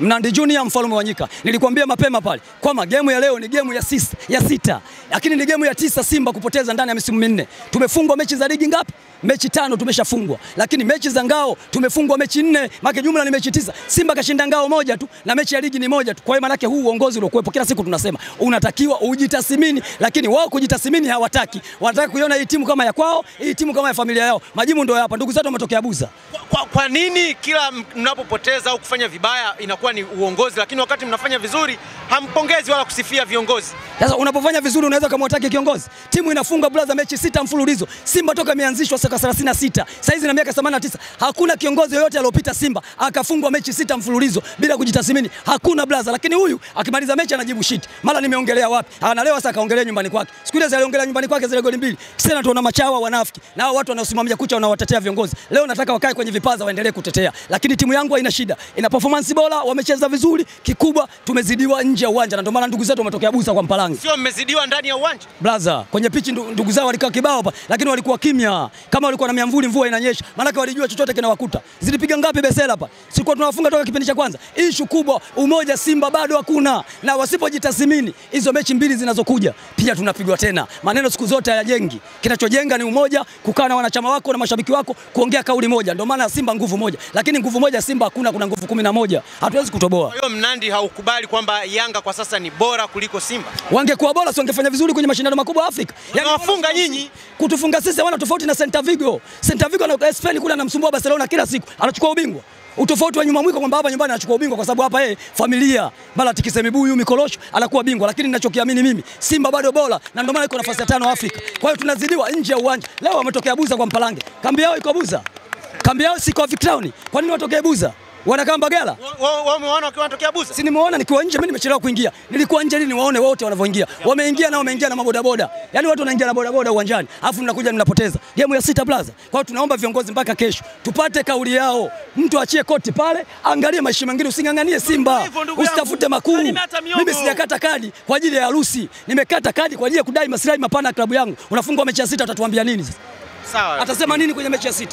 Mnandi Junior Mfalme wa Nyika. Nilikwambia mapema pale kwamba game ya leo ni game ya sita. Lakini ni game ya 9 Simba kupoteza ndani ya misimu minne. Tumefungwa mechi za ligi ngapi? Mechi 5 tumeshafungwa. Lakini mechi za ngao tumefungwa mechi 4, maana jumla ni mechi 9. Simba kashinda ngao moja tu na mechi ya ligi ni moja tu. Kwa hiyo maana yake huu uongozi uliokuepo kila siku tunasema unatakiwa ujitathmini, lakini wao kujitathmini hawataki. Wanataka kuiona hii timu kama ya kwao, hii timu kama ya familia yao. Majibu ndio hapa. Ndugu zetu wametokea Buza. Kwa nini kila mnapopoteza au kufanya vibaya inakuwa ni uongozi, lakini wakati mnafanya vizuri hampongezi wala kusifia viongozi? Sasa unapofanya vizuri unaweza kama unataka kiongozi. Timu inafunga brother mechi 6 mfululizo. Simba toka imeanzishwa sasa 36. Sasa hizi na miaka 89. Hakuna kiongozi yoyote aliyopita Simba akafungwa mechi 6 mfululizo bila kujitathmini. Hakuna brother, lakini huyu akimaliza mechi anajibu shit. Mara nimeongelea wapi? Analewa sasa kaongelea nyumbani kwake. Siku ile aliongelea nyumbani kwake zile goli 2. Tena tuona machawa wanafiki. Na watu wanaosimamia kucha wanawatetea viongozi. Leo nataka wakae kwenye vipaza waendelee kutetea. Lakini timu yangu haina shida. Ina performance bora, wamecheza vizuri, kikubwa tumezidiwa nje ya uwanja na ndio maana ndugu zetu wametokea Buza kwa Mpalangi. Sio mmezidiwa ndani ya uwanja? Brother, kwenye pichi ndugu zao walikaa kibao hapa, lakini walikuwa kimya. Kama walikuwa na miamvuli mvua inanyesha, maana walijua chochote kinawakuta. Zilipiga ngapi Besela hapa? Sikuwa tunawafunga toka kipindi cha kwanza. Issue kubwa, umoja Simba bado hakuna. Na wasipojitathmini, hizo mechi mbili zinazokuja, pia tunapigwa tena. Maneno siku zote hayajengi. Kinachojenga ni umoja, kukaa na wanachama wako na mashabiki wako, kuongea kauli moja. Ndio maana Simba nguvu moja. Lakini nguvu moja Simba hakuna, kuna nguvu 11. Hatuwezi kutoboa. Kwa hiyo Mnandi haukubali kwamba Yanga kwa sasa ni bora kuliko Simba? Wangekuwa bora si wangefanya vizuri kwenye mashindano makubwa Afrika. Wafunga nyinyi. Kutufunga sisi wana tofauti na Celta Vigo. Celta Vigo na Spain kule anamsumbua Barcelona kila siku. Anachukua ubingwa. Utofauti wa nyuma mwiko kwamba hapa nyumbani anachukua ubingwa kwa sababu hapa yeye familia bala tikisemibuyu mikolosho anakuwa bingwa, lakini ninachokiamini mimi Simba bado bora na ndio maana iko nafasi ya 5 Afrika. Kwa hiyo tunazidiwa nje ya uwanja. Leo wametokea Buza kwa Mpalange. Kambi yao iko Buza. Kambi yao si kwa Victown. Kwa nini watokee Buza? Wanakaa Mbagala. Wao umeona wakiwa wanatokea Buza? Si nimeona nikiwa nje, mimi nimechelewa kuingia. Nilikuwa nje ili niwaone wote wanavyoingia. Wameingia na mabodaboda. Yaani watu wanaingia na bodaboda uwanjani. Alafu mnakuja mnapoteza. Game ya 6 Plaza. Kwa hiyo tunaomba viongozi mpaka kesho tupate kauli yao. Mtu achie koti pale, angalie maisha mengine, usinganganie Simba. Usitafute makuu. Mimi sijakata kadi kwa ajili ya harusi. Nimekata kadi kwa ajili ya kudai maslahi mapana ya klabu yangu. Unafungwa mechi ya 6 utatuambia nini sasa? Sawa. Atasema nini kwenye mechi ya 6?